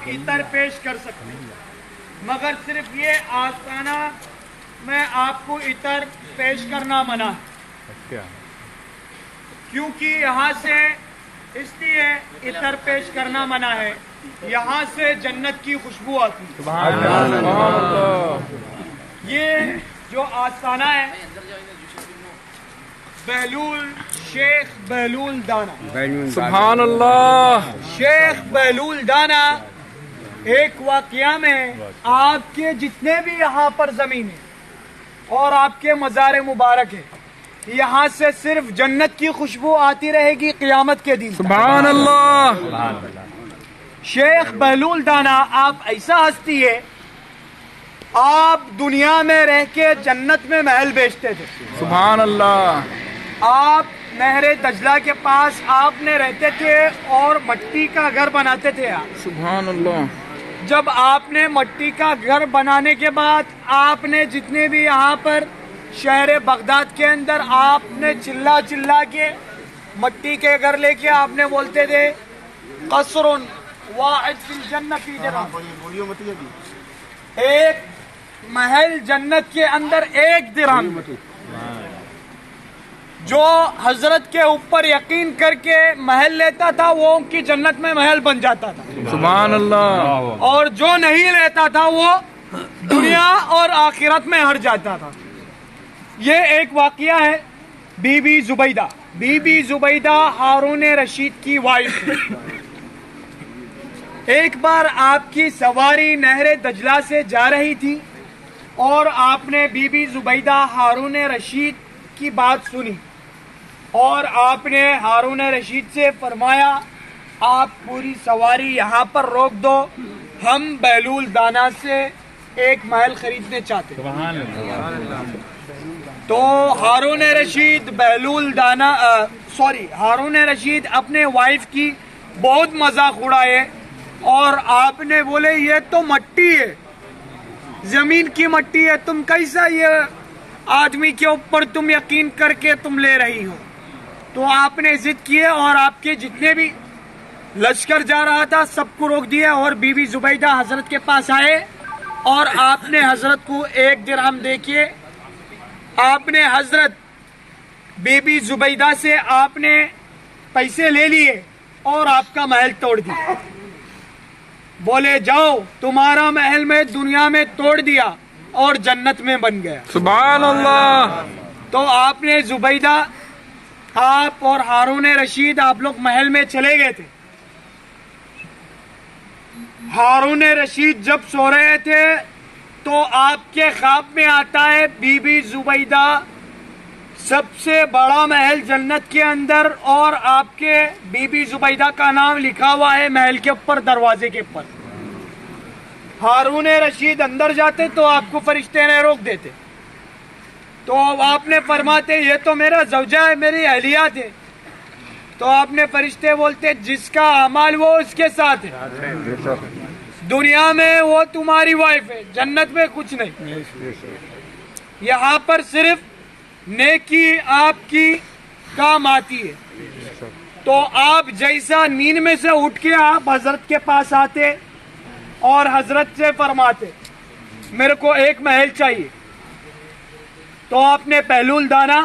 عطر پیش کر سکتے، مگر صرف یہ آستانہ میں آپ کو عطر پیش کرنا منع ہے، کیونکہ یہاں سے اس لیے عطر پیش کرنا منع ہے، یہاں سے جنت کی خوشبو آتی ہے۔ سبحان اللہ۔ یہ جو آستانہ ہے بہلول، شیخ بہلول دانا، سبحان اللہ۔ شیخ بہلول دانا ایک واقعہ میں آپ کے جتنے بھی یہاں پر زمین ہے اور آپ کے مزار مبارک ہے، یہاں سے صرف جنت کی خوشبو آتی رہے گی قیامت کے دن تک۔ سبحان اللہ۔ شیخ بہلول دانا آپ ایسا ہستی ہے، آپ دنیا میں رہ کے جنت میں محل بیچتے تھے۔ سبحان اللہ۔ آپ نہر دجلہ کے پاس آپ نے رہتے تھے اور مٹی کا گھر بناتے تھے آپ۔ سبحان اللہ۔ جب آپ نے مٹی کا گھر بنانے کے بعد آپ نے جتنے بھی یہاں پر شہر بغداد کے اندر آپ نے چلا چلا کے مٹی کے گھر لے کے آپ نے بولتے تھے قصر واحد فی الجنہ فی درہم، ایک محل جنت کے اندر ایک درہم۔ جو حضرت کے اوپر یقین کر کے محل لیتا تھا وہ ان کی جنت میں محل بن جاتا تھا، سبحان اللہ۔ اور جو نہیں لیتا تھا وہ دنیا اور آخرت میں ہٹ جاتا تھا۔ یہ ایک واقعہ ہے Bibi Zubaida. Bibi Zubaida Harun Rashid کی وائف ہے۔ ایک بار آپ کی سواری نہر دجلہ سے جا رہی تھی اور آپ نے be be Zubaida Harun Rashid کی بات سنی اور آپ نے ہارون رشید سے فرمایا آپ پوری سواری یہاں پر روک دو، ہم بہلول دانا سے ایک محل خریدنے چاہتے ہیں۔ تو ہارون رشید ہارون رشید اپنے وائف کی بہت مذاق اڑائے اور آپ نے بولے یہ تو مٹی ہے، زمین کی مٹی ہے، تم کیسا یہ آدمی کے اوپر تم یقین کر کے تم لے رہی ہو؟ تو آپ نے ضد کیے اور آپ کے جتنے بھی لشکر جا رہا تھا سب کو روک دیا اور بی بی زبیدہ حضرت کے پاس آئے اور آپ نے حضرت کو ایک درہم دے کے آپ نے حضرت بی بی زبیدہ سے آپ نے پیسے لے لیے اور آپ کا محل توڑ دیا۔ بولے جاؤ تمہارا محل میں دنیا میں توڑ دیا اور جنت میں بن گیا۔ سبحان اللہ۔ تو آپ نے زبیدہ، آپ اور ہارون رشید آپ لوگ محل میں چلے گئے تھے۔ ہارون رشید جب سو رہے تھے تو آپ کے خواب میں آتا ہے بی بی زبیدہ سب سے بڑا محل جنت کے اندر اور آپ کے بی بی زبیدہ کا نام لکھا ہوا ہے محل کے اوپر، دروازے کے اوپر۔ ہارون رشید اندر جاتے تو آپ کو فرشتے نے روک دیتے، تو آپ نے فرماتے یہ تو میرا زوجہ ہے، میری اہلیہ ہے۔ تو آپ نے فرشتے بولتے جس کا اعمال وہ اس کے ساتھ ہے، دنیا میں وہ تمہاری وائف ہے، جنت میں کچھ نہیں، یہاں پر صرف نیکی آپ کی کام آتی ہے۔ تو آپ جیسا نیند میں سے اٹھ کے آپ حضرت کے پاس آتے اور حضرت سے فرماتے میرے کو ایک محل چاہیے، تو آپ نے بہلول دانا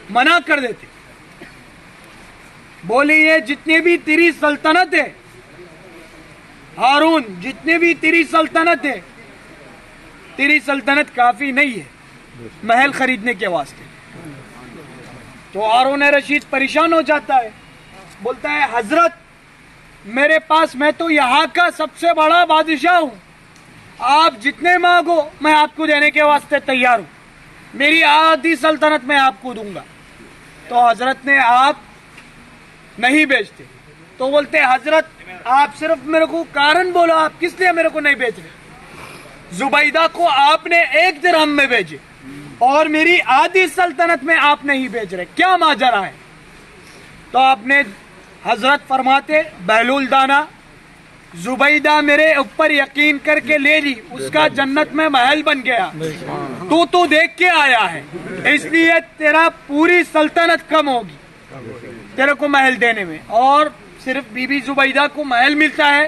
منع کر دیتے، بولی یہ جتنے بھی تیری سلطنت ہے ہارون، جتنے بھی تیری سلطنت ہے، تیری سلطنت کافی نہیں ہے محل خریدنے کے واسطے۔ تو ہارون رشید پریشان ہو جاتا ہے، بولتا ہے حضرت میرے پاس، میں تو یہاں کا سب سے بڑا بادشاہ ہوں، آپ جتنے مانگو میں آپ کو دینے کے واسطے تیار ہوں، میری آدھی سلطنت میں آپ کو دوں گا۔ تو حضرت نے آپ نہیں بیچتے، تو بولتے حضرت آپ صرف میرے کو کارن بولو، آپ کس لیے میرے کو نہیں بیچ رہے؟ زبیدہ کو آپ نے ایک درہم میں بیچے اور میری آدھی سلطنت میں آپ نہیں بیچ رہے، کیا ماجرا ہے؟ تو آپ نے حضرت فرماتے بہلول دانا زبیدہ میرے اوپر یقین کر کے لے لی، اس کا جنت میں محل بن گیا، تو دیکھ کے آیا ہے، اس لیے تیرا پوری سلطنت کم ہوگی تیرے کو محل دینے میں، اور صرف بی بی زبیدہ کو محل ملتا ہے،